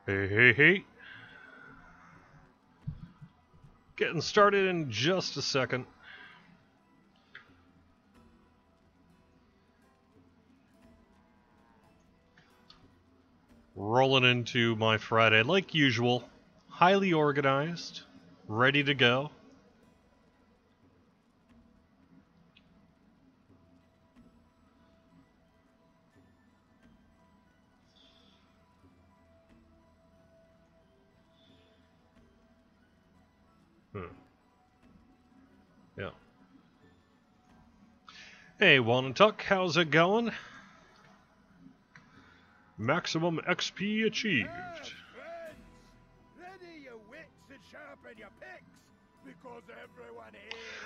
Hey, hey, hey. Getting started in just a second. Rolling into my Friday like usual. Highly organized. Ready to go. Yeah. Hey, Wanatuck, how's it going? Maximum XP achieved.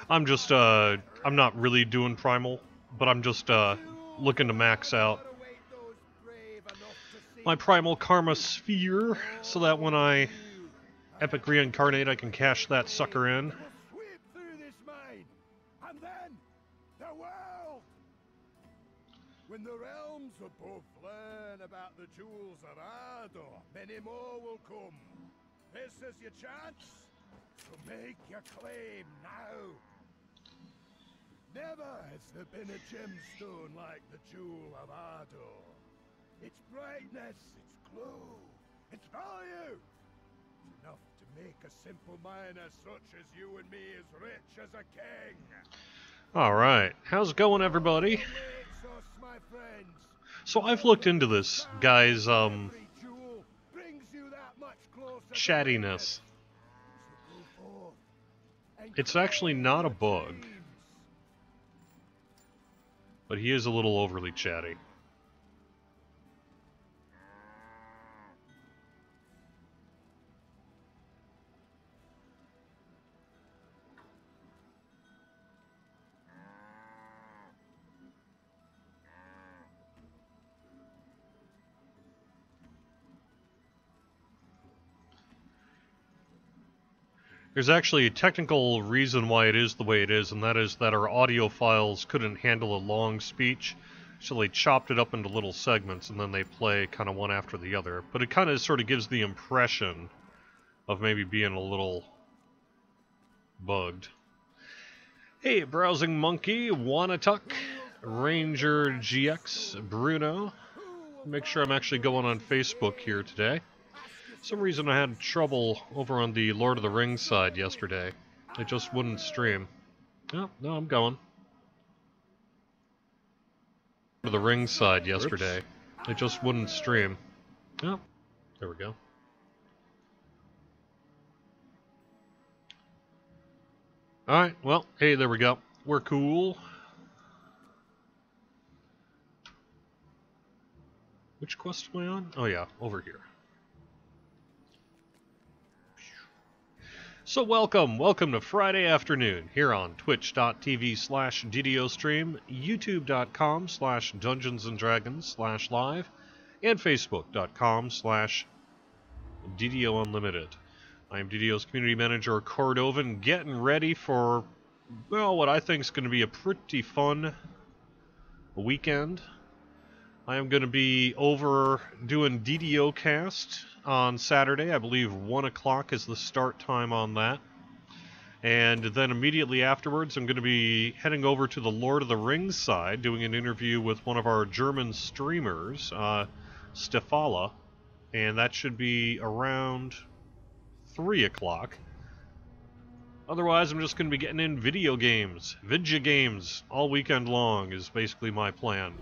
I'm not really doing Primal, but I'm just, looking to max out my Primal Karma Sphere, so that when I Epic Reincarnate, I can cash that sucker in. When the realms above learn about the jewels of Ardor, many more will come. This is your chance to make your claim now. Never has there been a gemstone like the jewel of Ardor. Its brightness, its glow, its value. It's enough to make a simple miner such as you and me as rich as a king. Alright, how's it going, everybody? So I've looked into this guy's, chattiness. It's actually not a bug, but he is a little overly chatty. There's actually a technical reason why it is the way it is, and that is that our audio files couldn't handle a long speech, so they chopped it up into little segments, and then they play kind of one after the other. But it kind of sort of gives the impression of maybe being a little bugged. Hey, Browsing Monkey, Wanatuck, Ranger GX, Bruno. Make sure I'm actually going on Facebook here today. For some reason I had trouble over on the Lord of the Rings side yesterday. It just wouldn't stream. Oh, no, I'm going. Lord of the Rings side yesterday. Oops. It just wouldn't stream. Oh, there we go. Alright, well, hey, there we go. We're cool. Which quest am I on? Oh yeah, over here. So welcome to Friday afternoon here on twitch.tv/DDO stream, youtube.com/Dungeons and Dragons/live, and facebook.com/DDO Unlimited. I am DDO's Community Manager Cordovan, getting ready for, well, what I think is going to be a pretty fun weekend. I am going to be over doing DDO Cast on Saturday. I believe 1 o'clock is the start time on that. And then immediately afterwards, I'm going to be heading over to the Lord of the Rings side, doing an interview with one of our German streamers, Stefala. And that should be around 3 o'clock. Otherwise, I'm just going to be getting in video games, all weekend long is basically my plan.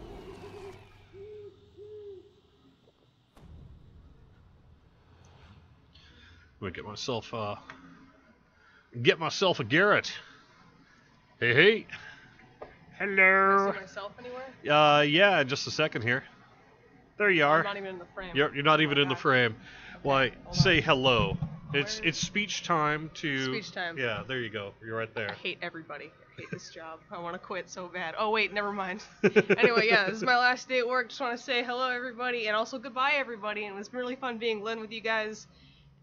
Let me get myself a Garrett. Hey, hey. Hello. Can I see myself anywhere? Yeah, just a second here. There you are. I'm not even in the frame. You're not even in the frame. Okay, Why, say hello. It's speech time to... Speech time. Yeah, there you go. You're right there. I hate everybody. I hate this job. I want to quit so bad. Oh, wait, never mind. Anyway, yeah, this is my last day at work. Just want to say hello, everybody, and also goodbye, everybody. And it was really fun being Lynn with you guys.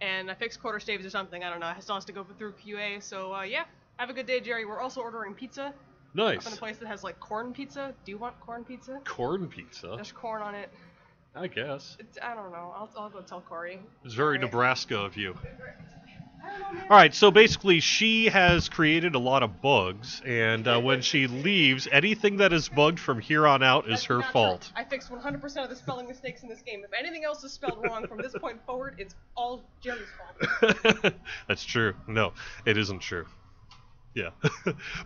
And I fixed quarter staves or something. I don't know. I still has to go through QA. So, yeah. Have a good day, Jerry. We're also ordering pizza. Nice. Up in a place that has, like, corn pizza. Do you want corn pizza? Corn pizza? There's corn on it. I guess. I don't know. I'll go tell Corey. It's very Alright. Nebraska of you. Alright, so basically she has created a lot of bugs, and when she leaves, anything that is bugged from here on out is That's her not fault. true. I fixed 100% of the spelling mistakes in this game. If anything else is spelled wrong from this point forward, it's all Jerry's fault. That's true. No, it isn't true. Yeah.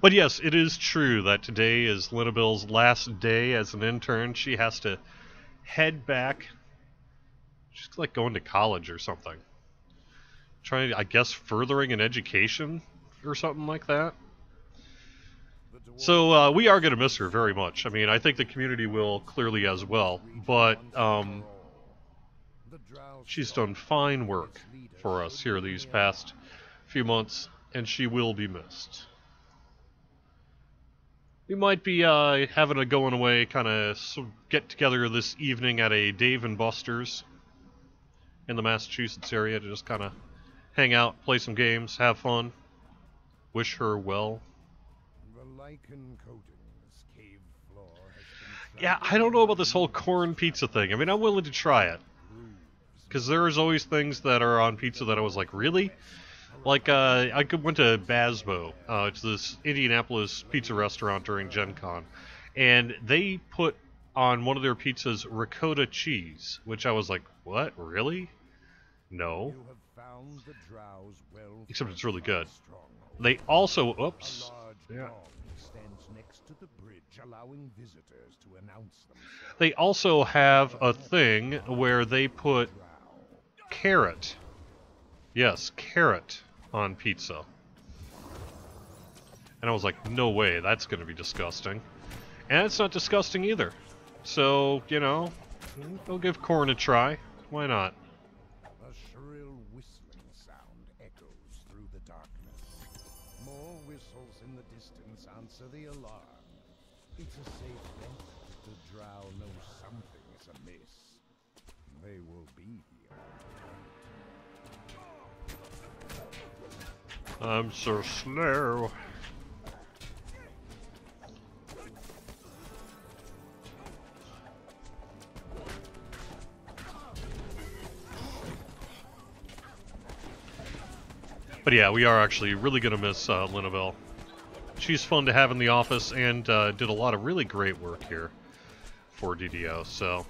But yes, it is true that today is Linabille's last day as an intern. She has to head back. She's like going to college or something. Trying, I guess, furthering an education or something like that. So we are going to miss her very much. I mean, I think the community will clearly as well. But she's done fine work for us here these past few months, and she will be missed. We might be having a going away kind of get together this evening at a Dave & Buster's in the Massachusetts area to just kind of hang out, play some games, have fun, wish her well. Yeah, I don't know about this whole corn pizza thing. I mean, I'm willing to try it. Because there's always things that are on pizza that I was like, really? Like, I went to Basbo. It's this Indianapolis pizza restaurant during Gen Con. And they put on one of their pizzas ricotta cheese, which I was like, what? Really? No. Except it's really good. They also, oops. Yeah. They also have a thing where they put carrot. Yes, carrot on pizza. And I was like, no way, that's going to be disgusting. And it's not disgusting either. So, you know, we'll give corn a try. Why not? A shrill whistling sound echoes through the darkness. More whistles in the distance answer the alarm. It's a safe bet that the drow know something is amiss. They will be here. I'm so slow. But yeah, we are actually really going to miss Linabelle. She's fun to have in the office and did a lot of really great work here for DDO, so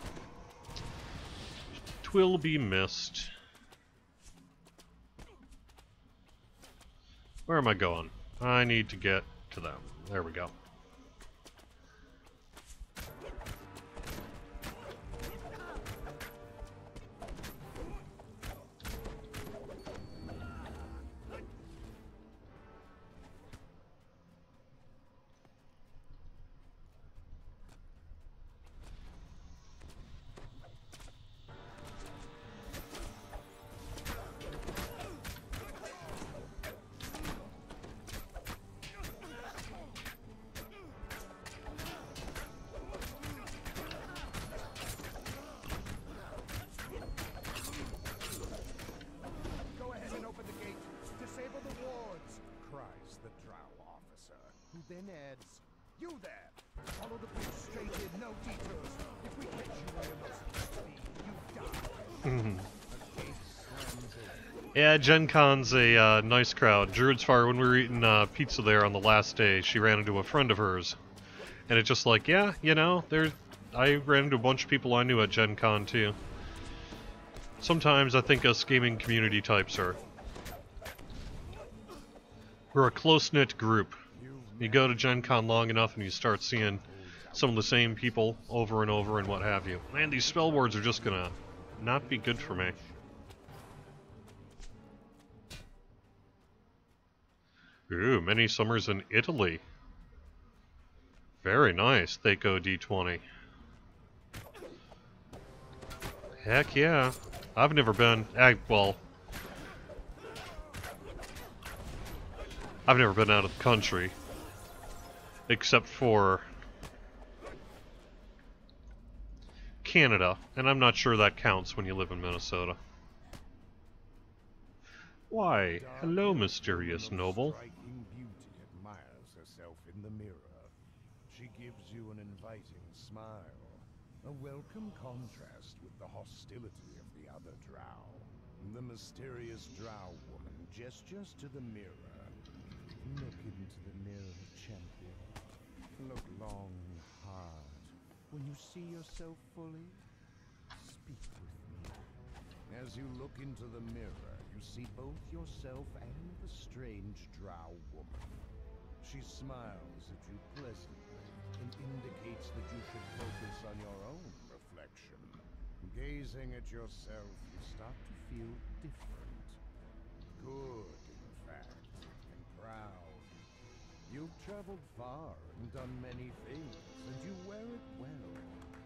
it will be missed. Where am I going? I need to get to them. There we go. Then adds, "You there! Follow the bridge straight in, no detours. If we catch you where you're not supposed to be, you die." Yeah, Gen Con's a nice crowd. Druid's Fire, when we were eating pizza there on the last day, she ran into a friend of hers. And it's just like, yeah, you know, I ran into a bunch of people I knew at Gen Con too. Sometimes I think us gaming community types we're a close-knit group. You go to Gen Con long enough and you start seeing some of the same people over and over and what have you. Man, these spell words are just gonna not be good for me. Ooh, many summers in Italy. Very nice, Thaco D20. Heck yeah. I've never been, well, I've never been out of the country. Except for Canada, and I'm not sure that counts when you live in Minnesota. Why, hello, mysterious noble. Striking beauty admires herself in the mirror. She gives you an inviting smile. A welcome contrast with the hostility of the other drow. The mysterious drow woman gestures to the mirror. Look into the mirror, champion. Look long and hard. When you see yourself fully, speak with me. As you look into the mirror, you see both yourself and the strange drow woman. She smiles at you pleasantly and indicates that you should focus on your own reflection. Gazing at yourself, you start to feel different. Good, in fact, and proud. You've traveled far and done many things, and you wear it well.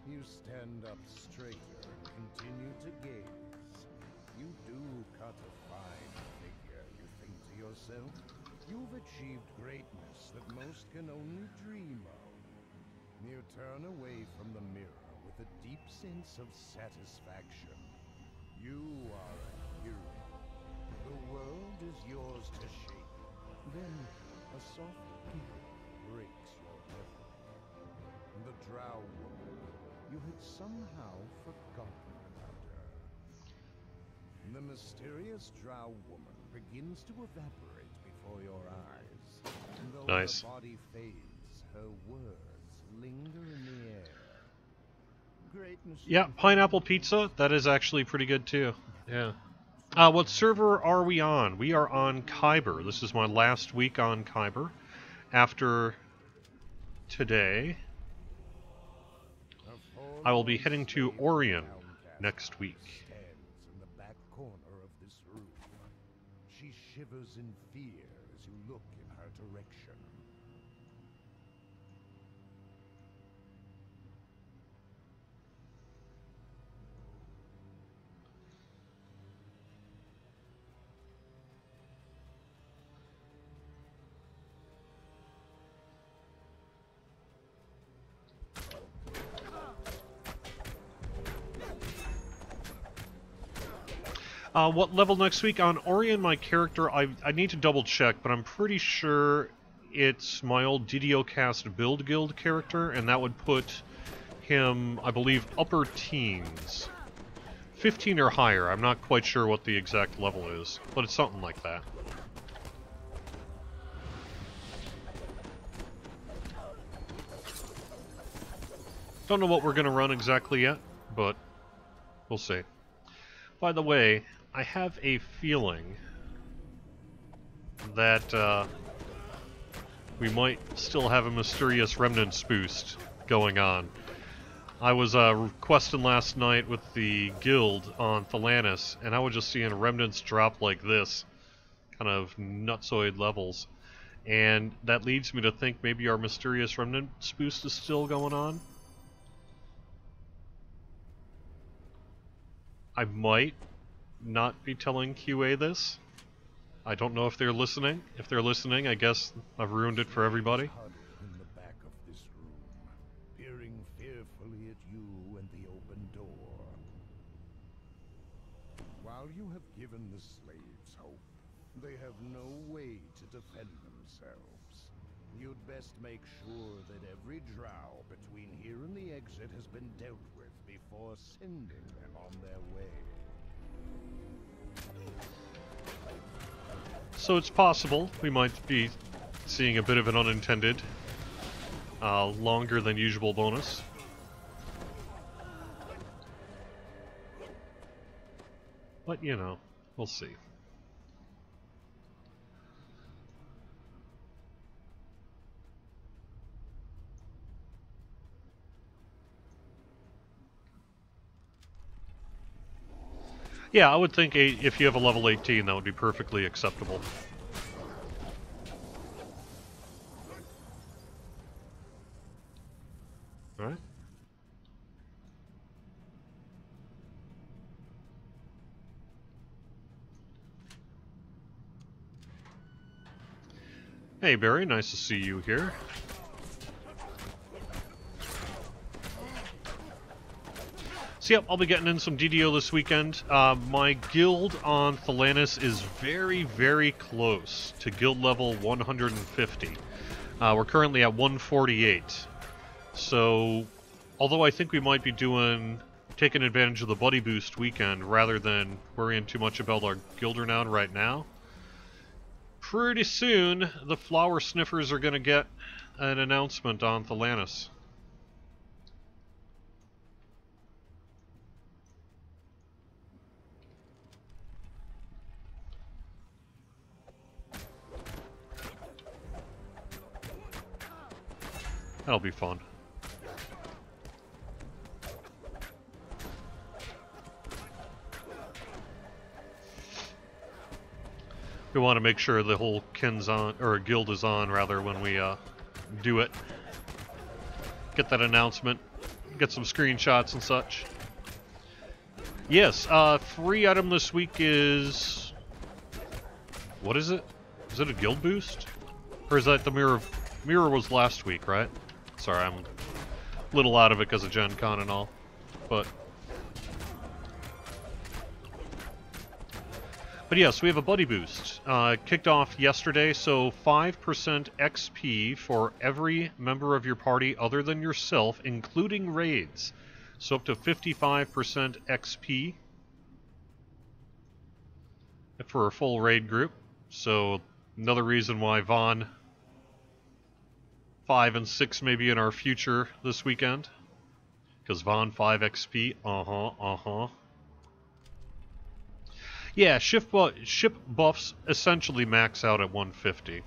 You stand up straighter and continue to gaze. You do cut a fine figure, you think to yourself. You've achieved greatness that most can only dream of. You turn away from the mirror with a deep sense of satisfaction. You are a hero. The world is yours to shape. Then a soft giggle breaks your reverie. The drow woman, you had somehow forgotten about her. The mysterious drow woman begins to evaporate before your eyes. Though Nice. her body fades, her words linger in the air. Greatness. Yeah, pineapple pizza, that is actually pretty good too. Yeah. What server are we on? We are on Kyber. This is my last week on Kyber. After today, I will be heading to Orion next week. Stands in the back corner of this room. She shivers in fear as you look in her direction. What level next week? On Orion, my character, I need to double check, but I'm pretty sure it's my old DDO cast Build Guild character, and that would put him, I believe, upper teens. 15 or higher. I'm not quite sure what the exact level is, but it's something like that. Don't know what we're going to run exactly yet, but we'll see. By the way, I have a feeling that we might still have a Mysterious Remnants boost going on. I was questing last night with the guild on Thalanis, and I was just seeing remnants drop like this, kind of nutsoid levels. And that leads me to think maybe our Mysterious Remnants boost is still going on. I might not be telling QA this. I don't know if they're listening. If they're listening, I guess I've ruined it for everybody. Huddled in the back of this room, peering fearfully at you and the open door. While you have given the slaves hope, they have no way to defend themselves. You'd best make sure that every drow between here and the exit has been dealt with before sending them on their way. So it's possible we might be seeing a bit of an unintended, longer than usual bonus. But, you know, we'll see. Yeah, I would think if you have a level 18, that would be perfectly acceptable. Alright. Hey Barry, nice to see you here. So yep, I'll be getting in some DDO this weekend. My guild on Thalanis is very, very close to guild level 150. We're currently at 148. So Although I think we might be taking advantage of the buddy boost weekend rather than worrying too much about our guild renown right now. Pretty soon, the flower sniffers are going to get an announcement on Thelanis. That'll be fun. We want to make sure the whole kin's on, or guild is on, rather, when we do it. Get that announcement, get some screenshots and such. Yes, free item this week is... What is it? Is it a guild boost? Or is that the mirror? Mirror was last week, right? Sorry, I'm a little out of it because of Gen Con and all. But yes, we have a buddy boost. Kicked off yesterday, so 5% XP for every member of your party other than yourself, including raids. So up to 55% XP for a full raid group. So another reason why Vaughn 5 and 6 may be in our future this weekend. Because Vaughn 5 XP, Yeah, ship buffs essentially max out at 150.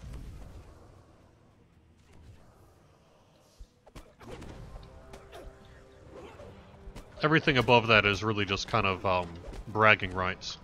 Everything above that is really just kind of bragging rights.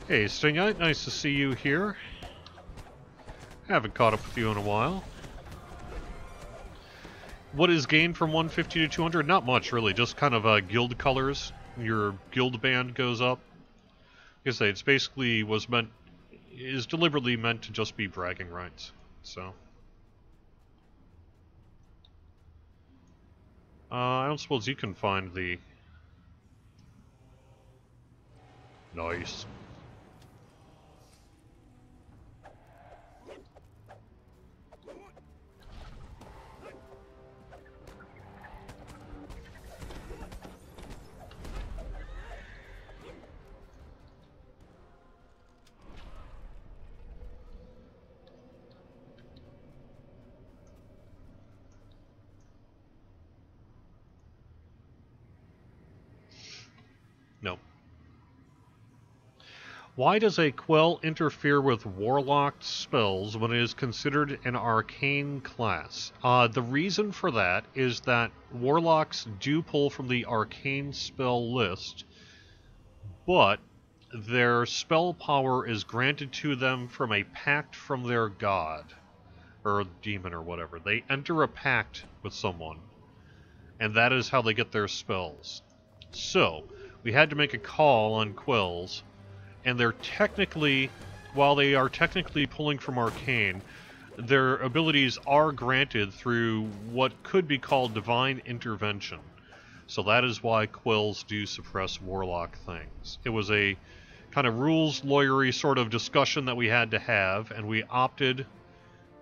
Hey, Stingite, nice to see you here. Haven't caught up with you in a while. What is gained from 150 to 200? Not much, really. Just kind of guild colors. Your guild band goes up. Like I say, it's basically is deliberately meant to just be bragging rights. So, I don't suppose you can find the... Nice. No. Why does a Quell interfere with Warlock spells when it is considered an arcane class? The reason for that is that Warlocks do pull from the arcane spell list, but their spell power is granted to them from a pact from their god, or demon, or whatever. They enter a pact with someone, and that is how they get their spells. So, we had to make a call on Quells, and they're technically, while they are technically pulling from Arcane, their abilities are granted through what could be called Divine Intervention. So that is why Quells do suppress Warlock things. It was a kind of rules lawyery sort of discussion that we had to have, and we opted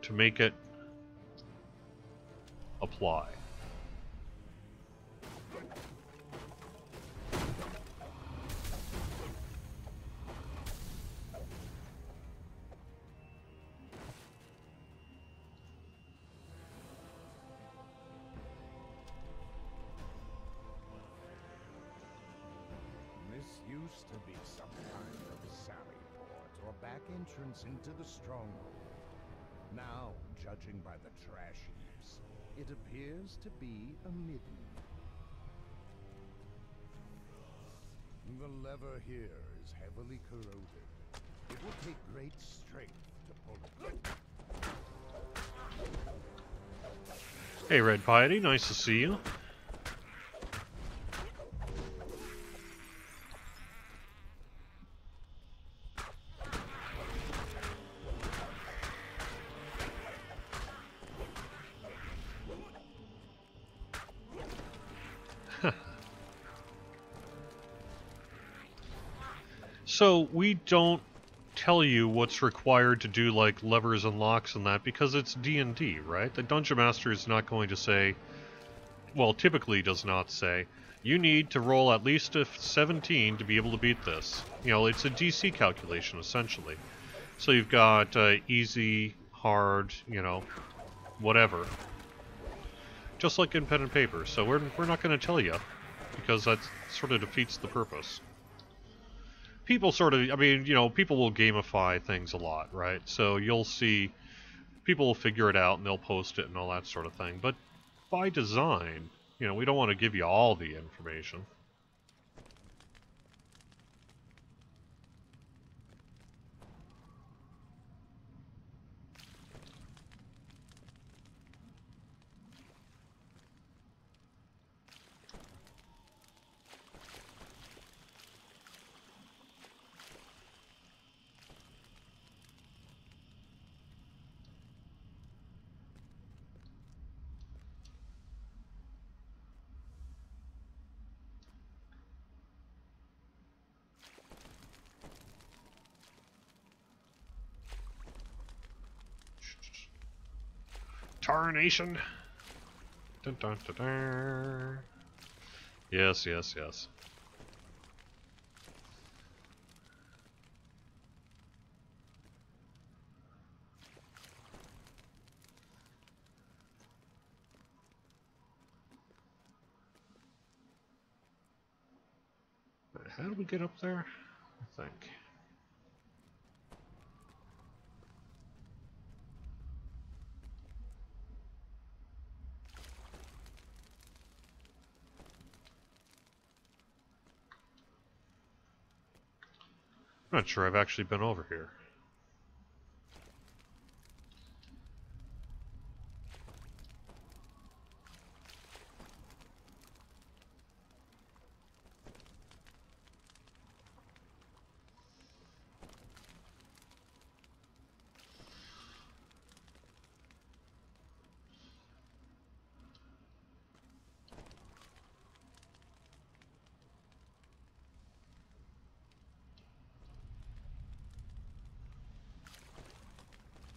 to make it apply. Used to be some kind of sally port or back entrance into the stronghold. Now, judging by the trash heaps, it appears to be a midden. The lever here is heavily corroded. It will take great strength to pull it. Hey, Red Piety, nice to see you. So we don't tell you what's required to do like levers and locks and that because it's D&D, right? The Dungeon Master is not going to say, well, typically does not say, you need to roll at least a 17 to be able to beat this. You know, it's a DC calculation, essentially. So you've got easy, hard, you know, whatever. Just like in pen and paper. So we're not going to tell you, because that sort of defeats the purpose. People sort of, I mean, you know, people will gamify things a lot, right? So you'll see, people will figure it out and they'll post it and all that sort of thing. But by design, you know, we don't want to give you all the information. Tarnation. Dun, dun, dun, dun. Yes, yes, yes. How do we get up there? I think. I'm not sure I've actually been over here.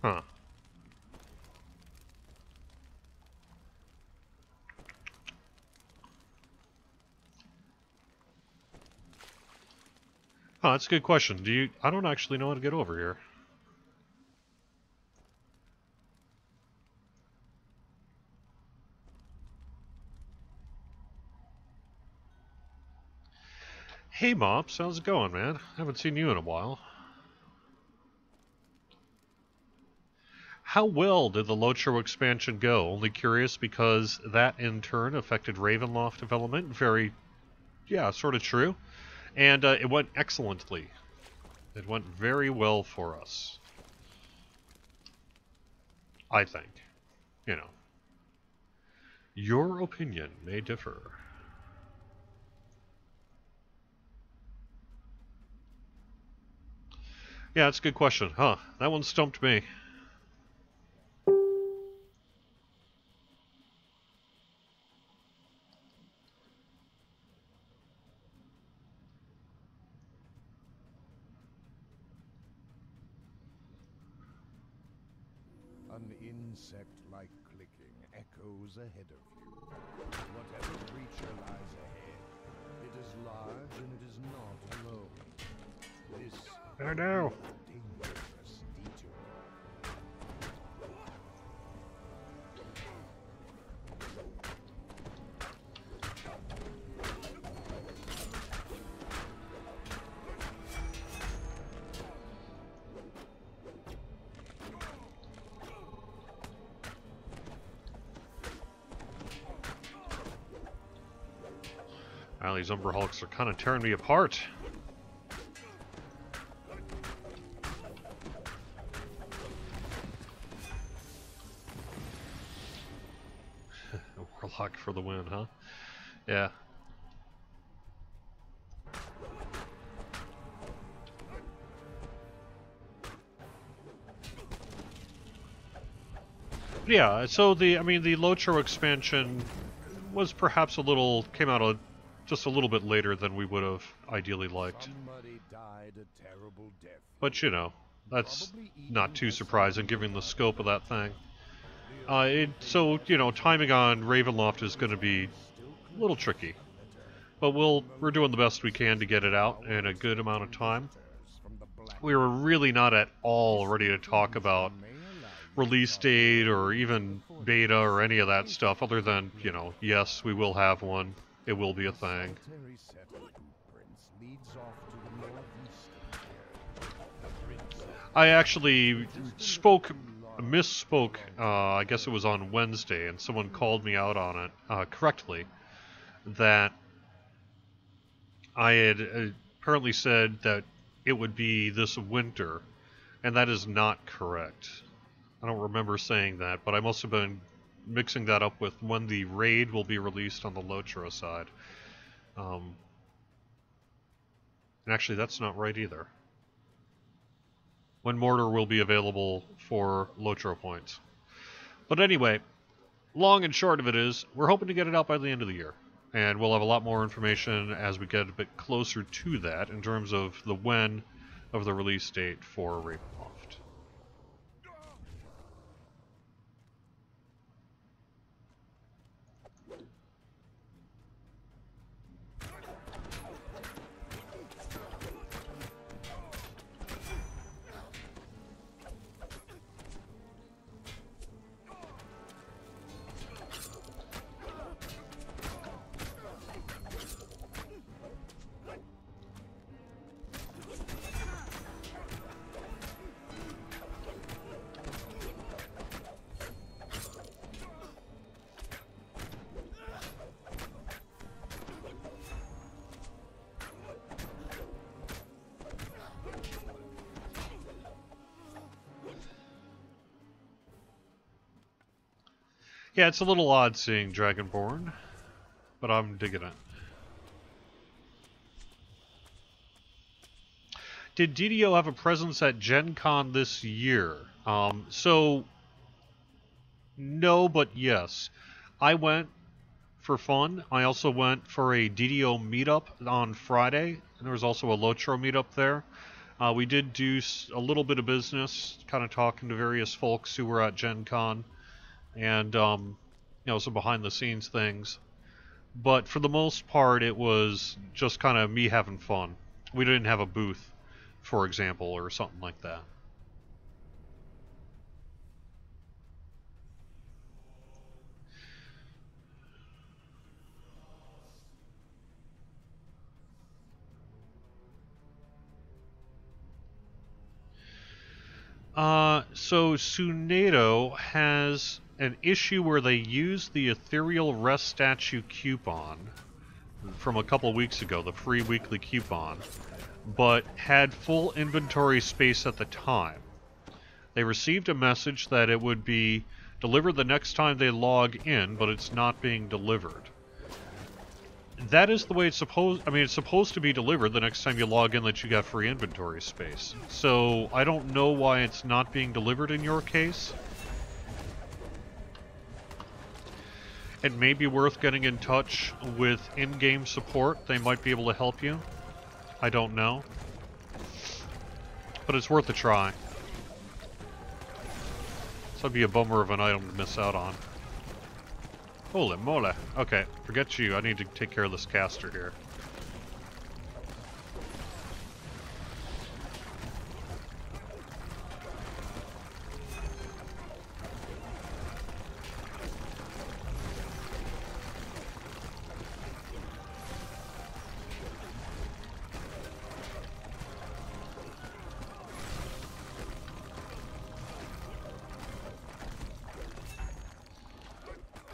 Huh. Oh, that's a good question. I don't actually know how to get over here. Hey Mops, how's it going, man? Haven't seen you in a while. How well did the Locho expansion go? Only curious because that in turn affected Ravenloft development. Very, yeah, sort of true. And it went excellently. It went very well for us. I think. You know. Your opinion may differ. Yeah, that's a good question. Huh, that one stumped me. An insect-like clicking echoes ahead of you. Whatever creature lies ahead, it is large and it is not alone. This I know. is a dangerous detour. Wow, these Umber Hulks are kind of tearing me apart. Warlock for the win, huh? Yeah. Yeah, so the Locho expansion was perhaps came out just a little bit later than we would have ideally liked. Somebody died a terrible death. But you know, that's not too surprising given the scope of that thing. So, you know, timing on Ravenloft is going to be a little tricky. But we're doing the best we can to get it out in a good amount of time. We were really not at all ready to talk about release date or even beta or any of that stuff, other than, you know, yes, we will have one. It will be a thing. I actually misspoke, I guess it was on Wednesday, and someone called me out on it correctly, that I had apparently said that it would be this winter, and that is not correct. I don't remember saying that, but I must have been mixing that up with when the raid will be released on the Lotro side. And actually, that's not right either. When Mortar will be available for Lotro points. But anyway, long and short of it is, we're hoping to get it out by the end of the year. And we'll have a lot more information as we get a bit closer to that in terms of the when of the release date for Ravenloft. Yeah, it's a little odd seeing Dragonborn, but I'm digging it. Did DDO have a presence at Gen Con this year? So, no, but yes. I went for fun. I also went for a DDO meetup on Friday, and there was also a Lotro meetup there. We did do a little bit of business, kind of talking to various folks who were at Gen Con. And, you know, some behind-the-scenes things. But for the most part, it was just kind of me having fun. We didn't have a booth, for example, or something like that. So Tsunado has an issue where they use the Ethereal Rest Statue coupon from a couple weeks ago, the free weekly coupon, but had full inventory space at the time. They received a message that it would be delivered the next time they log in, but it's not being delivered. That is the way it's supposed... I mean, it's supposed to be delivered the next time you log in that you got free inventory space. So, I don't know why it's not being delivered in your case. It may be worth getting in touch with in-game support. They might be able to help you. I don't know. But it's worth a try. So that'd be a bummer of an item to miss out on. Holy moly. Okay, forget you. I need to take care of this caster here.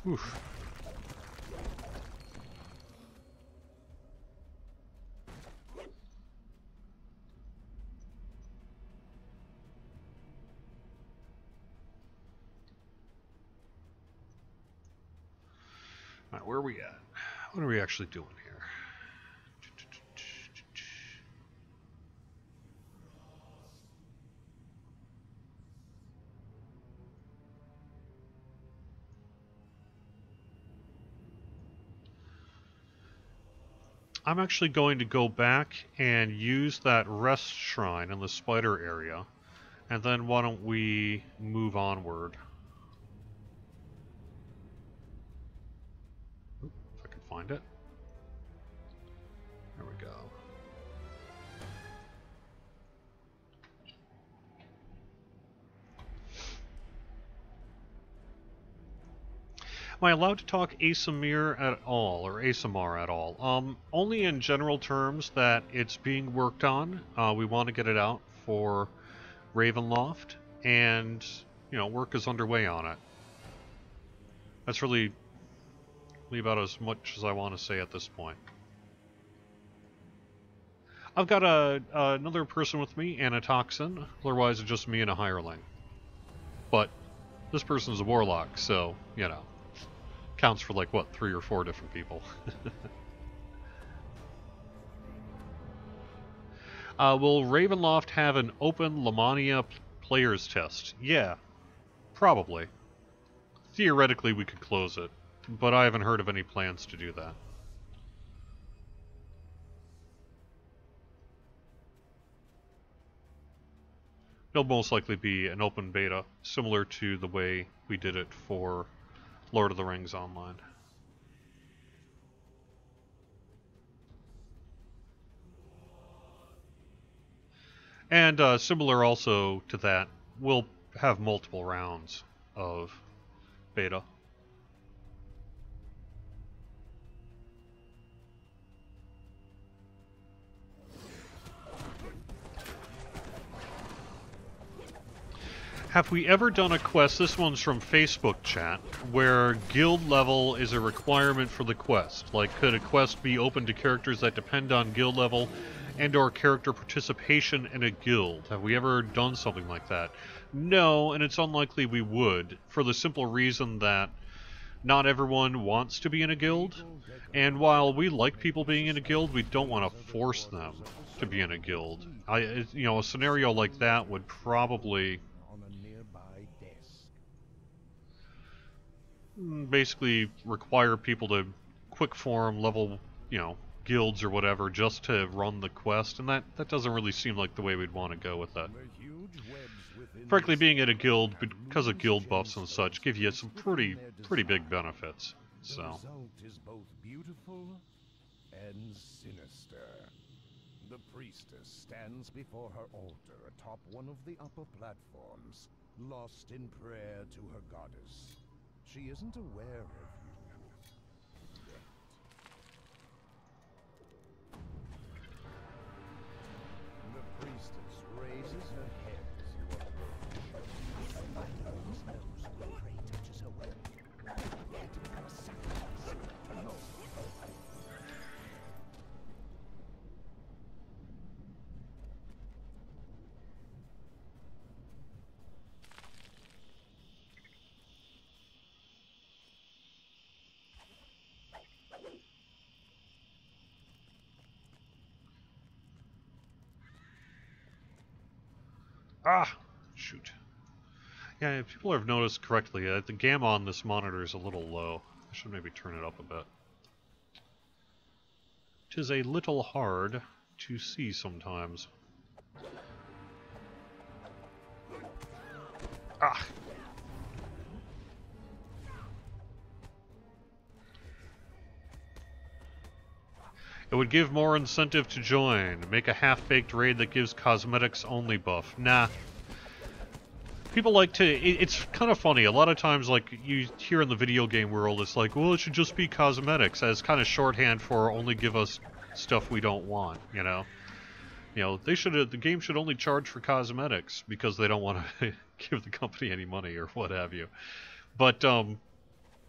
Oof. Alright, where are we at? What are we actually doing here? I'm actually going to go back and use that rest shrine in the spider area. And then why don't we move onward? Oop, if I can find it. There we go. Am I allowed to talk Asamir at all, or Asamar at all? Only in general terms that it's being worked on. We want to get it out for Ravenloft, and, you know, work is underway on it. That's really about as much as I want to say at this point. I've got another person with me, and a Toxin. Otherwise, it's just me and a hireling. But this person's a warlock, so, you know. Counts for like, what, 3 or 4 different people. Will Ravenloft have an open Lamania players test? Yeah, probably. Theoretically, we could close it, but I haven't heard of any plans to do that. It'll most likely be an open beta, similar to the way we did it for Lord of the Rings Online. And similar also to that, we'll have multiple rounds of beta. Have we ever done a quest, this one's from Facebook chat, where guild level is a requirement for the quest? Like, could a quest be open to characters that depend on guild level and or character participation in a guild? Have we ever done something like that? No, and it's unlikely we would, for the simple reason that not everyone wants to be in a guild, and while we like people being in a guild, we don't want to force them to be in a guild. You know, a scenario like that would probably basically require people to quick form level, you know, guilds or whatever just to run the quest, and that doesn't really seem like the way we'd want to go with that. Frankly, being in a guild, because of guild buffs and such, give you some pretty big benefits. So. The result is both beautiful and sinister. The priestess stands before her altar atop one of the upper platforms, lost in prayer to her goddess. She isn't aware of you yet. The priestess raises her head as you approach. Sometimes knows when prey touches her weapon. Had to become a sacrifice for no. Ah! Shoot. Yeah, if people have noticed correctly, the gamma on this monitor is a little low. I should maybe turn it up a bit. 'Tis a little hard to see sometimes. Ah! It would give more incentive to join. Make a half-baked raid that gives cosmetics only buff. Nah. People like to... It's kind of funny. A lot of times, like, you hear in the video game world, it's like, well, it should just be cosmetics, as kind of shorthand for only give us stuff we don't want, you know? You know, the game should only charge for cosmetics, because they don't want to give the company any money, or what have you. But,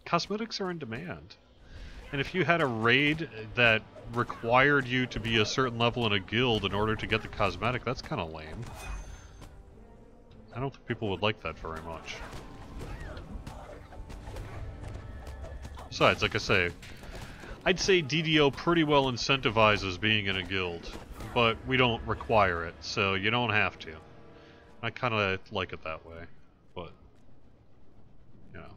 cosmetics are in demand. And if you had a raid that required you to be a certain level in a guild in order to get the cosmetic, that's kind of lame. I don't think people would like that very much. Besides, like I say, I'd say DDO pretty well incentivizes being in a guild, but we don't require it, so you don't have to. I kind of like it that way, but, you know.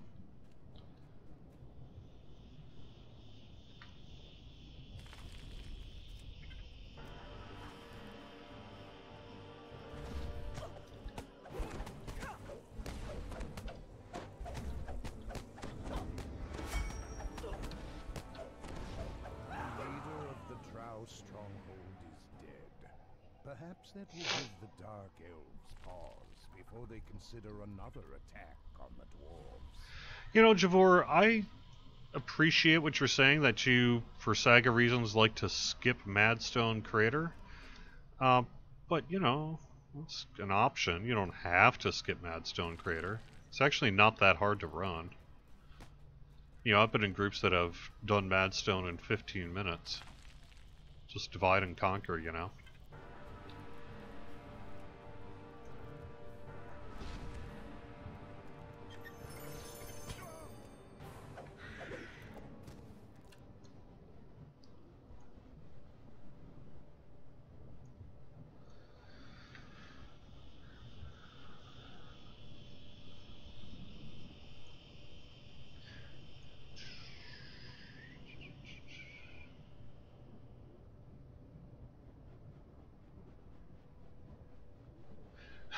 that will give the Dark Elves pause before they consider another attack on the dwarves. You know, Javor, I appreciate what you're saying, that you, for saga reasons, like to skip Madstone Crater. But, you know, it's an option. You don't have to skip Madstone Crater. It's actually not that hard to run. You know, I've been in groups that have done Madstone in 15 minutes. Just divide and conquer, you know.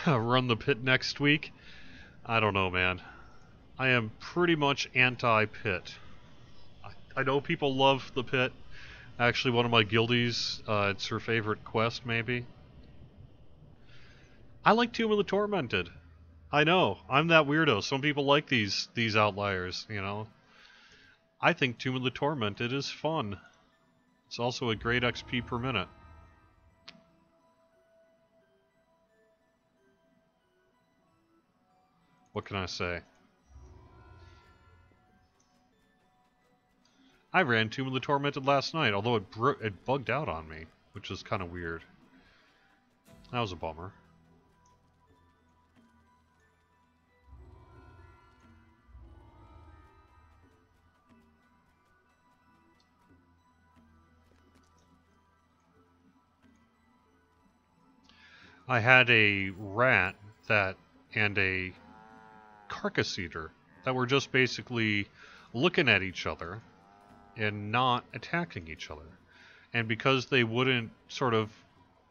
Run the pit next week? I don't know, man. I am pretty much anti-pit. I know people love the pit. Actually, one of my guildies, it's her favorite quest, maybe. I like Tomb of the Tormented. I know, I'm that weirdo. Some people like these outliers, you know. I think Tomb of the Tormented is fun. It's also a great XP per minute. What can I say? I ran Tomb of the Tormented last night, although it bugged out on me, which is kind of weird. That was a bummer. I had a rat and a carcass eater that were just basically looking at each other and not attacking each other. And because they wouldn't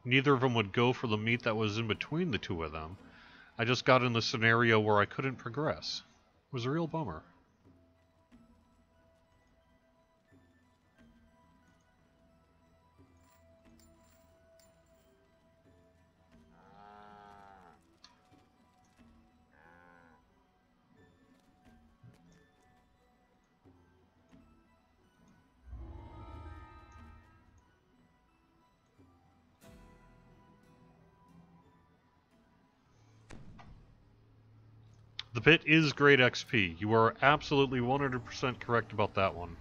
neither of them would go for the meat that was in between the two of them, I just got in the scenario where I couldn't progress. It was a real bummer. The pit is great XP. You are absolutely 100% correct about that one.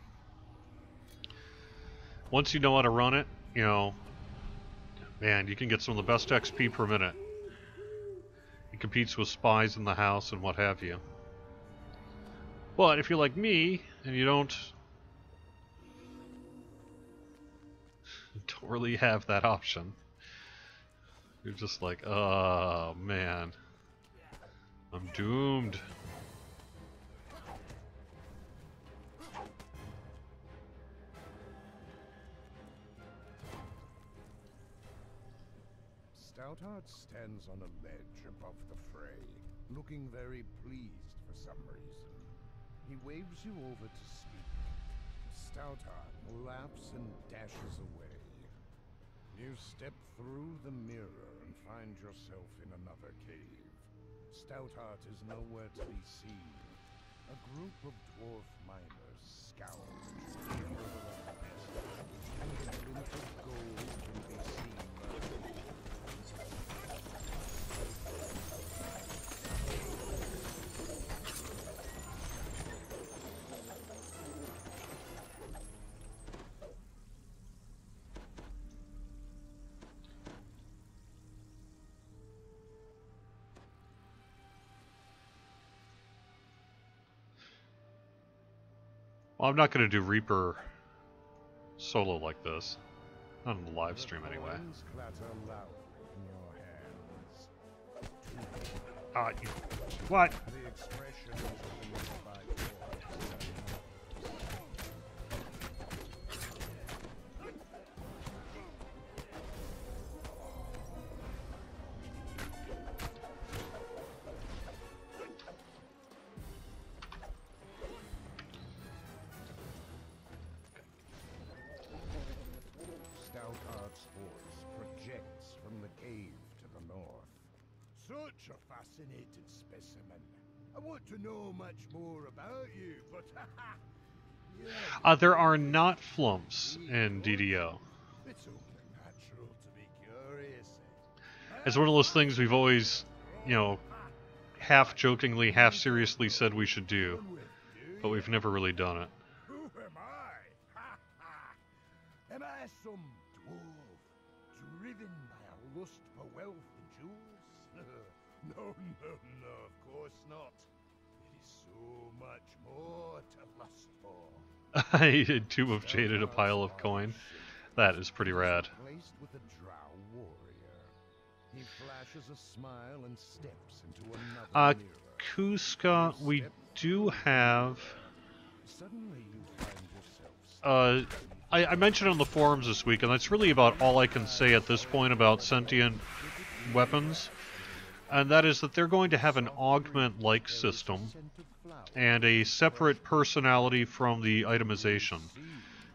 Once you know how to run it, you know, man, you can get some of the best XP per minute. It competes with spies in the house and what have you. But if you're like me, and you don't really have that option, you're just like, oh man, I'm doomed. Stoutheart stands on a ledge above the fray, looking very pleased for some reason. He waves you over to speak. Stoutheart laughs and dashes away. You step through the mirror and find yourself in another cave. Stoutheart is nowhere to be seen. A group of dwarf miners scour the river of the passage, and a glint of gold can be seen below. Well, I'm not going to do Reaper solo like this. Not on the live stream anyway. What? The expression of the nearby Stoutheart's voice projects from the cave such a fascinating specimen. I want to know much more about you, but There are not flumps in DDO. it's only natural to be curious. It's one of those things we've always, you know, half jokingly, half seriously said we should do, but we've never really done it. Who am I? Am I some dwarf driven by a lust for wealth and jewels? No, of course not. It is so much more to lust for. I too have jaded a pile of coin. That is pretty rad. Placed with a drow warrior. He flashes a smile and steps into another mirror. Kuska, we do have. Suddenly you find yourself I mentioned on the forums this week, and that's really about all I can say at this point about sentient weapons. And that is that they're going to have an augment-like system and a separate personality from the itemization.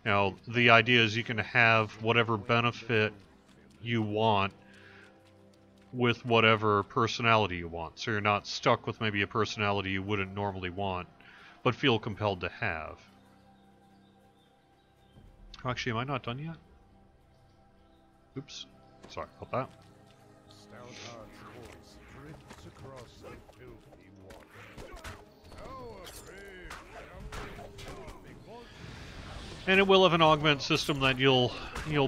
Now, the idea is you can have whatever benefit you want with whatever personality you want. So you're not stuck with maybe a personality you wouldn't normally want, but feel compelled to have. Actually, am I not done yet? Oops. Sorry about that. Stoutheart's voice drifts across the filthy water. Oh, a brave, jumping, And it will have an augment system that you'll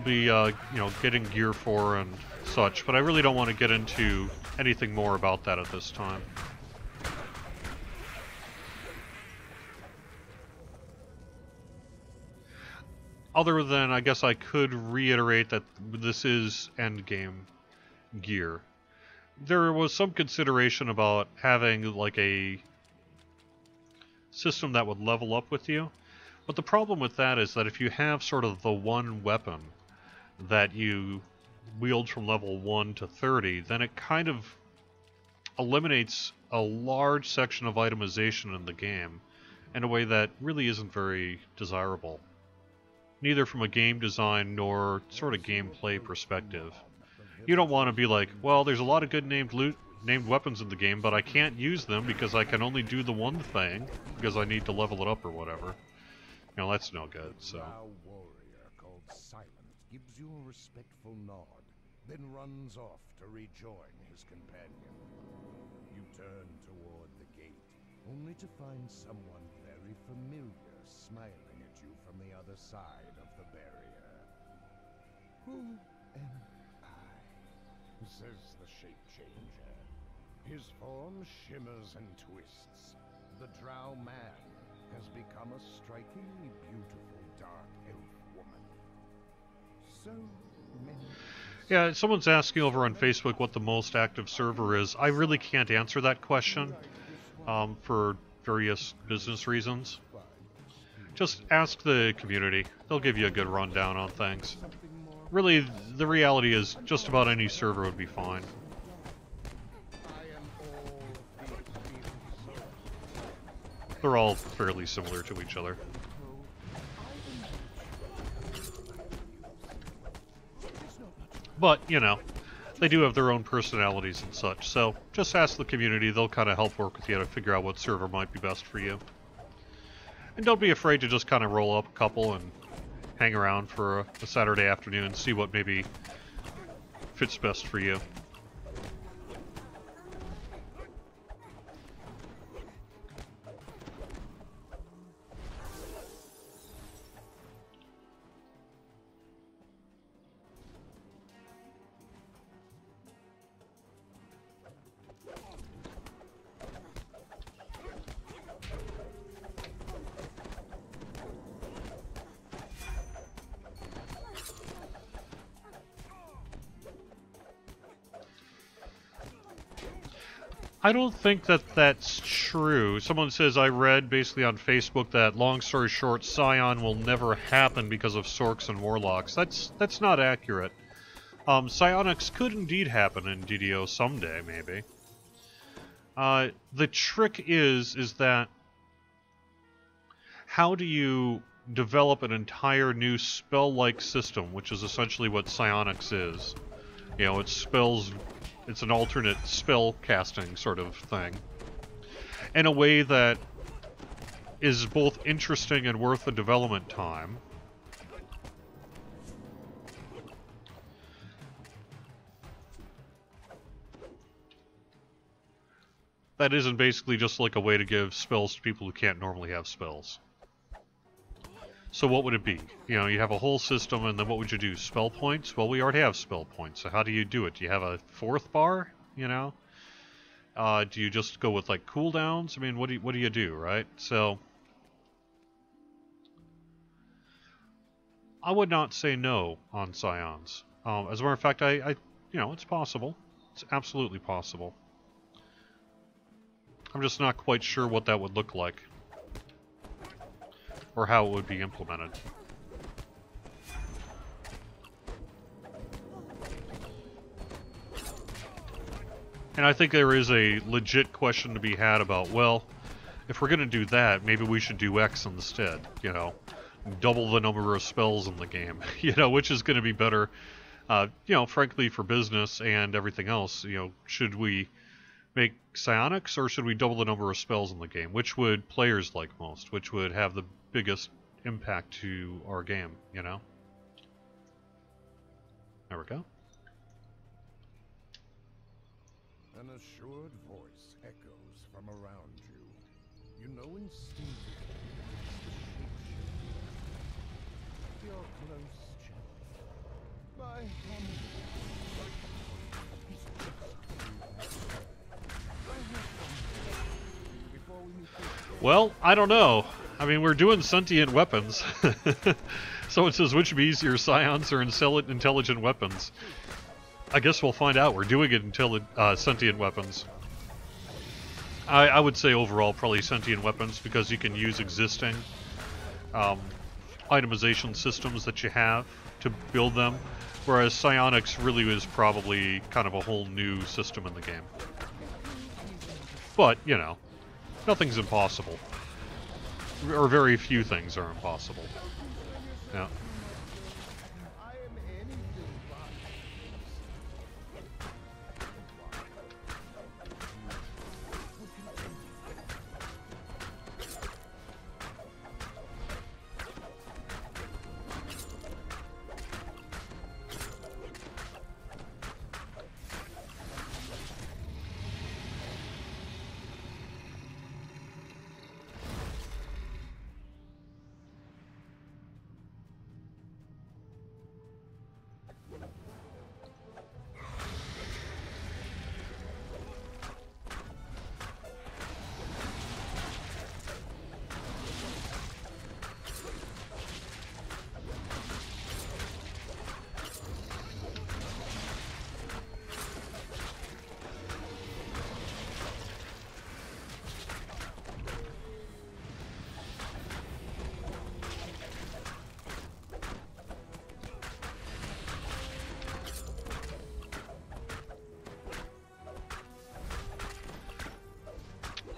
be you know, getting gear for and such, but I really don't want to get into anything more about that at this time. Other than, I guess I could reiterate that this is endgame gear. There was some consideration about having like a system that would level up with you, but the problem with that is that if you have sort of the one weapon that you wield from level 1 to 30, then it kind of eliminates a large section of itemization in the game in a way that really isn't very desirable. Neither from a game design nor sort of gameplay perspective. You don't want to be like, well, there's a lot of good named weapons in the game, but I can't use them because I can only do the one thing because I need to level it up or whatever. You know, that's no good, so. A warrior called Silent gives you a respectful nod, then runs off to rejoin his companion. You turn toward the gate, only to find someone very familiar smiling at you from the other side of the barrier. Who am I? Says the shape changer. His form shimmers and twists. The drow man has become a strikingly beautiful dark elf woman. So many. Yeah, someone's asking over on Facebook what the most active server is. I really can't answer that question for various business reasons. Just ask the community. They'll give you a good rundown on things. Really, the reality is just about any server would be fine. They're all fairly similar to each other. But, you know, they do have their own personalities and such, so just ask the community. They'll kind of help work with you to figure out what server might be best for you. And don't be afraid to just kind of roll up a couple and hang around for a Saturday afternoon and see what maybe fits best for you. I don't think that that's true. Someone says I read basically on Facebook that, long story short, Scion will never happen because of Sorks and Warlocks. That's not accurate. Psionics could indeed happen in DDO someday, maybe. The trick is that how do you develop an entire new spell-like system, which is essentially what Psionics is. You know, it spells It's an alternate spell casting sort of thing. In a way that is both interesting and worth the development time. That isn't basically just like a way to give spells to people who can't normally have spells. So what would it be? You know, you have a whole system, and then what would you do? Spell points? Well, we already have spell points, so how do you do it? Do you have a fourth bar? You know? Do you just go with, like, cooldowns? I mean, what do you do, right? So, I would not say no on Scions. As a matter of fact, I you know, it's possible. It's absolutely possible. I'm just not quite sure what that would look like. Or how it would be implemented. And I think there is a legit question to be had about, well, if we're going to do that, maybe we should do X instead, you know. Double the number of spells in the game, you know, which is going to be better, you know, frankly, for business and everything else. You know, should we make psionics, or should we double the number of spells in the game? Which would players like most? Which would have the biggest impact to our game, you know? There we go. An assured voice echoes from around you. You know instinctively it's the shapeshifter. Your close challenge. My humble. Well, I don't know. I mean, we're doing sentient weapons. So it says, which would be easier, scions or intelligent weapons? I guess we'll find out. We're doing it until sentient weapons. I would say overall probably sentient weapons, because you can use existing itemization systems that you have to build them, whereas psionics really is probably kind of a whole new system in the game. But, you know, nothing's impossible. Or very few things are impossible. Yeah.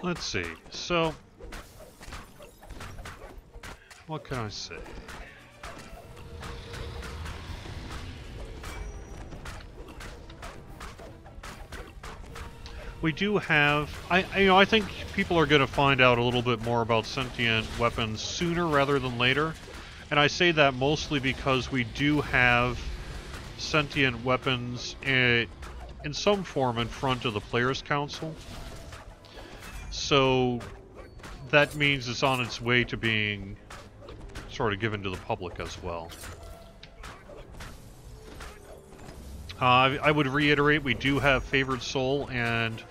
Let's see. So, what can I say? We do have, I think people are going to find out a little bit more about sentient weapons sooner rather than later. And I say that mostly because we do have sentient weapons in some form in front of the Players' Council. So that means it's on its way to being sort of given to the public as well. I would reiterate, we do have Favored Soul and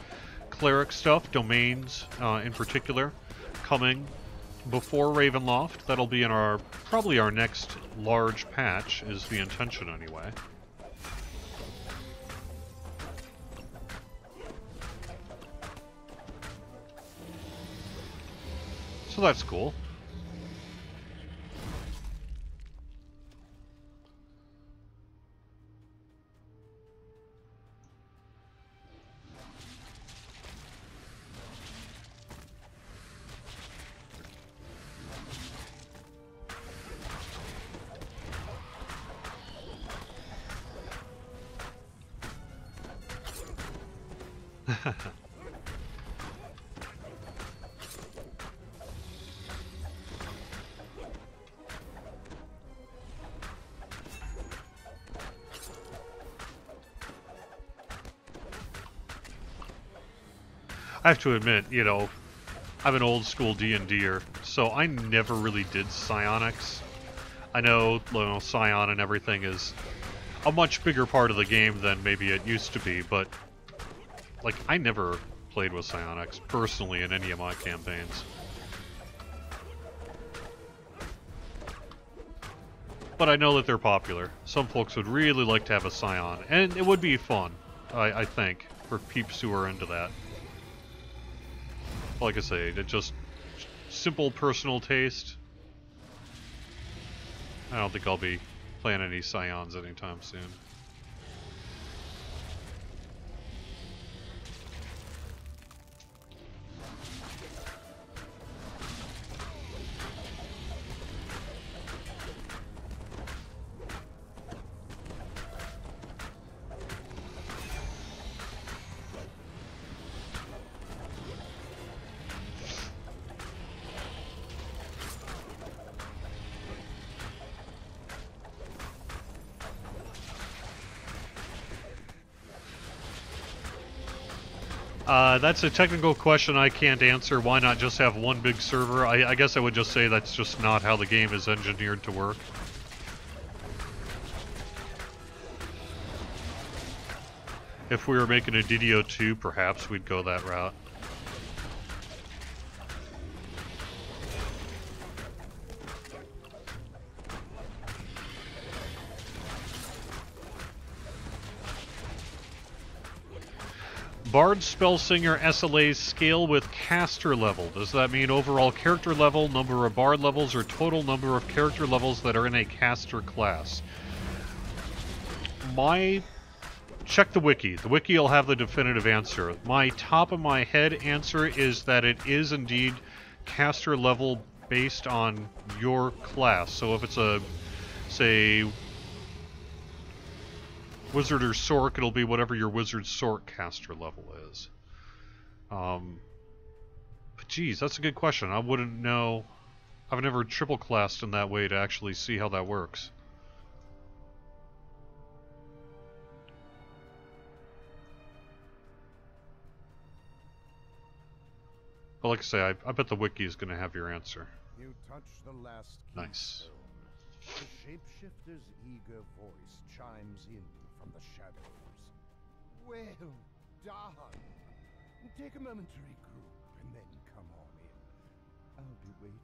Cleric stuff, domains in particular, coming before Ravenloft. That'll be in probably our next large patch, is the intention anyway. So that's cool. I have to admit, you know, I'm an old school D&Der, so I never really did psionics. I know, you know, psion and everything is a much bigger part of the game than maybe it used to be, but like I never played with psionics personally in any of my campaigns. But I know that they're popular. Some folks would really like to have a psion, and it would be fun, I think, for peeps who are into that. Like I say, it's just simple personal taste. I don't think I'll be playing any psions anytime soon. That's a technical question I can't answer. Why not just have one big server? I guess I would just say that's just not how the game is engineered to work. If we were making a DDO 2, perhaps we'd go that route. Bard, Spellsinger, SLAs scale with caster level. Does that mean overall character level, number of bard levels, or total number of character levels that are in a caster class? Check the wiki. The wiki will have the definitive answer. My top of my head answer is that it is indeed caster level based on your class. So if it's a, say, Wizard or Sorc, it'll be whatever your Wizard Sorc caster level is. But geez, that's a good question. I wouldn't know. I've never triple classed in that way to actually see how that works. But like I say, I bet the wiki is going to have your answer. You touch the last Nice. keystone. The shapeshifter's eager voice chimes in from the shadows. Well done. Take a moment to regroup and then come on in. I'll be waiting.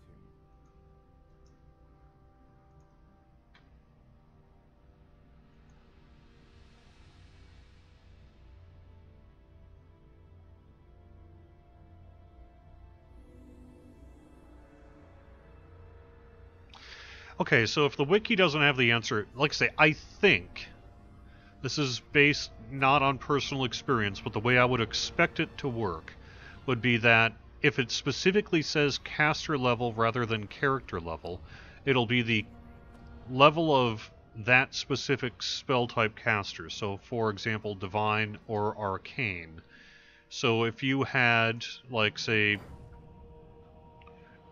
Okay, so if the wiki doesn't have the answer, like I say, I think this is based not on personal experience, but the way I would expect it to work would be that if it specifically says caster level rather than character level, it'll be the level of that specific spell type caster. So, for example, Divine or Arcane. So if you had, like, say,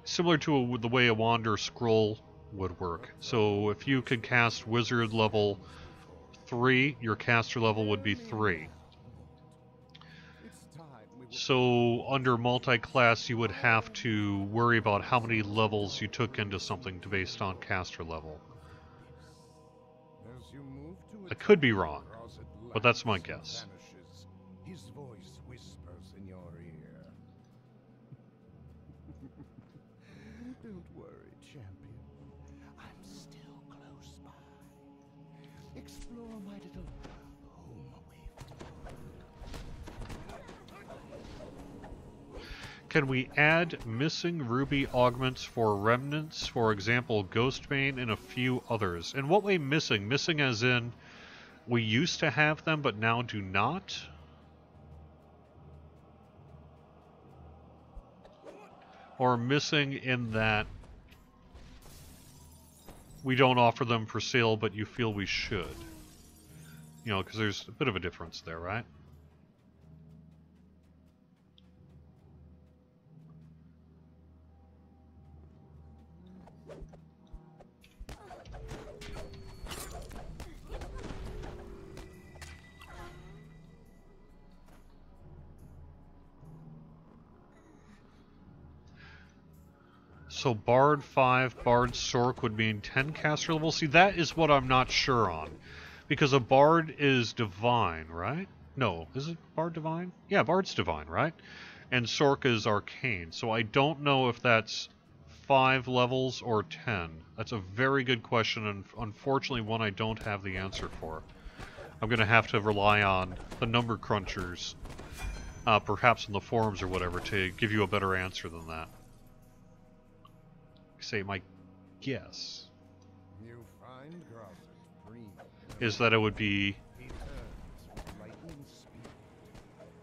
similar to the way a Wander Scroll would work. So if you could cast Wizard level 3, your caster level would be 3. So under multi-class you would have to worry about how many levels you took into something based on caster level. I could be wrong, but that's my guess. His voice whispers in your ear. Don't worry, champion. I'm still close by. Explore my little home away from Can we add missing ruby augments for remnants, for example, Ghostbane and a few others? In what way missing? Missing as in we used to have them but now do not? Or missing in that we don't offer them for sale but you feel we should? You know, because there's a bit of a difference there, right? So Bard 5, Bard Sork would mean 10 caster level. See, that is what I'm not sure on. Because a Bard is Divine, right? No, is it Bard Divine? Yeah, Bard's Divine, right? And Sork is Arcane. So I don't know if that's 5 levels or 10. That's a very good question, and unfortunately one I don't have the answer for. I'm going to have to rely on the number crunchers, perhaps in the forums or whatever, to give you a better answer than that. Say my guess You find is that it would be...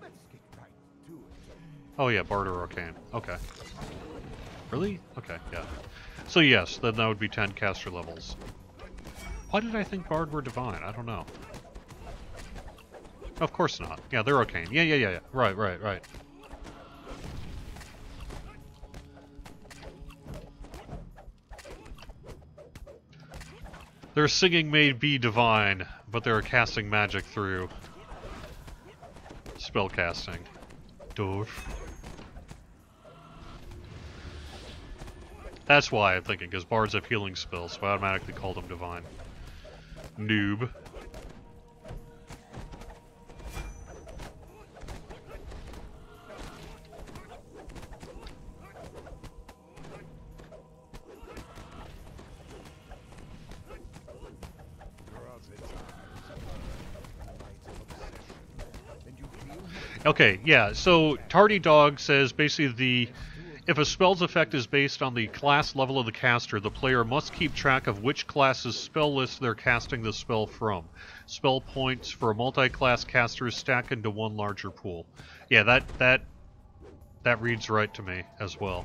Let's get right to it. Oh yeah, Bard or Arcane. Okay. Really? Okay, yeah. So yes, then that would be 10 caster levels. Why did I think Bard were Divine? I don't know. Of course not. Yeah, they're Arcane. Yeah. Right. Their singing may be divine, but they're casting magic through spell casting. Doof. That's why I'm thinking, because bards have healing spells, so I automatically called them divine. Noob. Okay, yeah, so Tardy Dog says basically if a spell's effect is based on the class level of the caster, the player must keep track of which class's spell list they're casting the spell from. Spell points for a multi-class caster stack into one larger pool. Yeah, that reads right to me as well.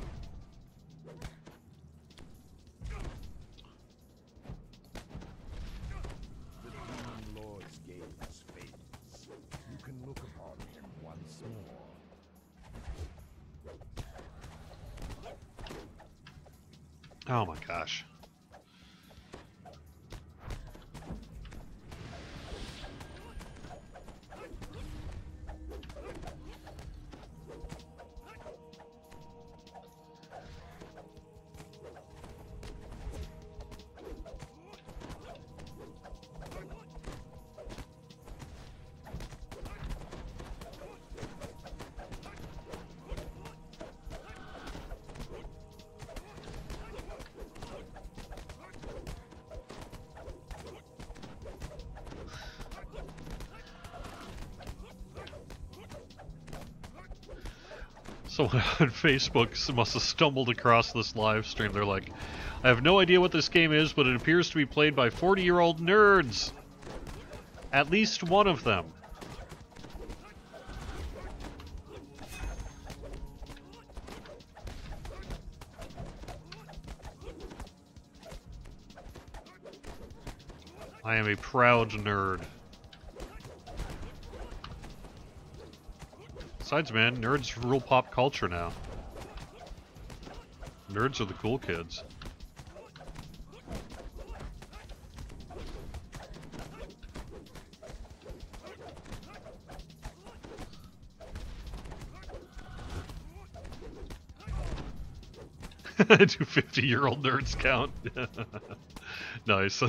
Oh my gosh. Someone on Facebook must have stumbled across this live stream. They're like, I have no idea what this game is, but it appears to be played by 40-year-old nerds. At least one of them. I am a proud nerd. Besides, man, nerds rule pop culture now. Nerds are the cool kids. Do 50-year-old nerds count? Nice.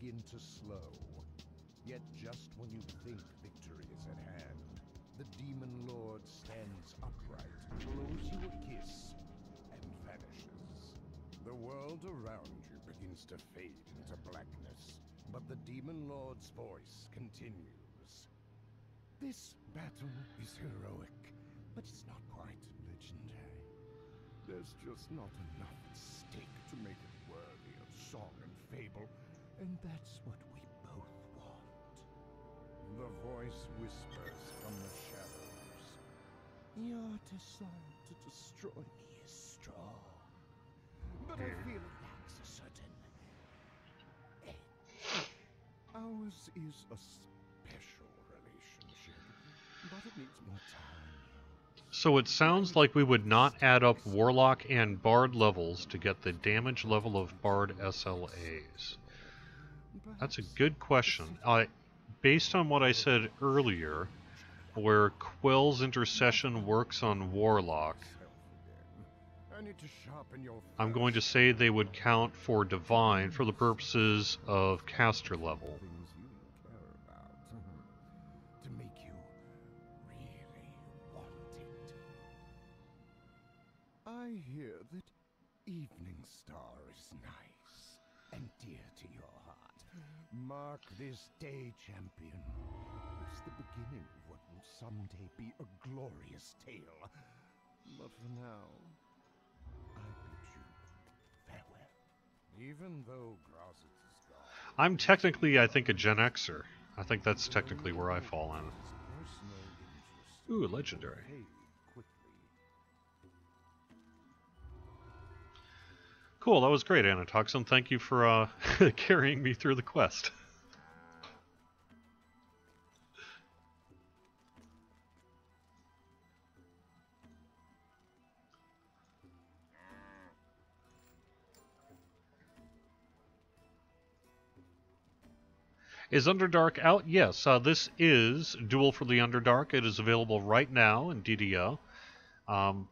Begin to slow. Yet just when you think victory is at hand, the Demon Lord stands upright, blows you a kiss, and vanishes. The world around you begins to fade into blackness, but the Demon Lord's voice continues. This battle is heroic, but it's not quite legendary. There's just not enough at stake to make it worthy of song and fable. And that's what we both want. The voice whispers from the shadows. Your desire to destroy me is strong. But I feel it lacks a certain edge. Ours is a special relationship, but it needs more time. So it sounds like we would not add up Warlock and Bard levels to get the damage level of Bard SLAs. That's a good question. Based on what I said earlier, where Quill's intercession works on Warlock, I need to sharpen your I'm going to say they would count for Divine for the purposes of caster level. things you care about. To make you really want it. I hear that Evening Star is nice and dear to your heart. Mark this day, champion. It's the beginning of what will someday be a glorious tale. But for now, I bid you farewell. Even though Grosset is gone, I'm technically, I think, a Gen Xer. I think that's technically where I fall in. his personal interest Ooh, will legendary. fade quickly. Cool, that was great, Anatoxin. Thank you for carrying me through the quest. Is Underdark out? Yes, this is Duel for the Underdark. It is available right now in DDO. You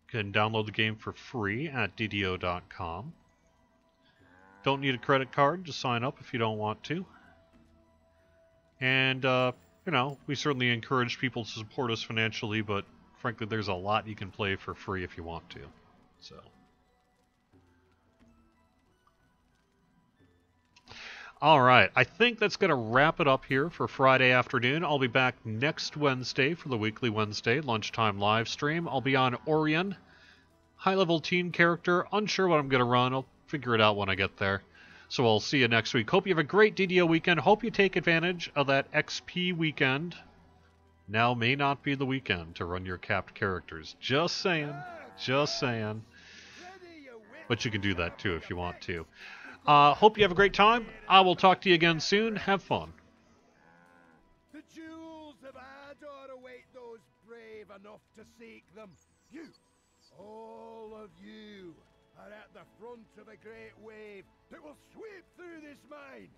can download the game for free at DDO.com. Don't need a credit card to sign up if you don't want to. And, you know, we certainly encourage people to support us financially, but frankly, there's a lot you can play for free if you want to. So. Alright, I think that's going to wrap it up here for Friday afternoon. I'll be back next Wednesday for the weekly Wednesday lunchtime live stream. I'll be on Orion, high-level team character. Unsure what I'm going to run. I'll figure it out when I get there. So I'll see you next week. Hope you have a great DDO weekend. Hope you take advantage of that XP weekend. Now may not be the weekend to run your capped characters. Just saying. Just saying. But you can do that too if you want to. Hope you have a great time. I will talk to you again soon. Have fun. The jewels of Ador await those brave enough to seek them. You, all of you, are at the front of a great wave that will sweep through this mine.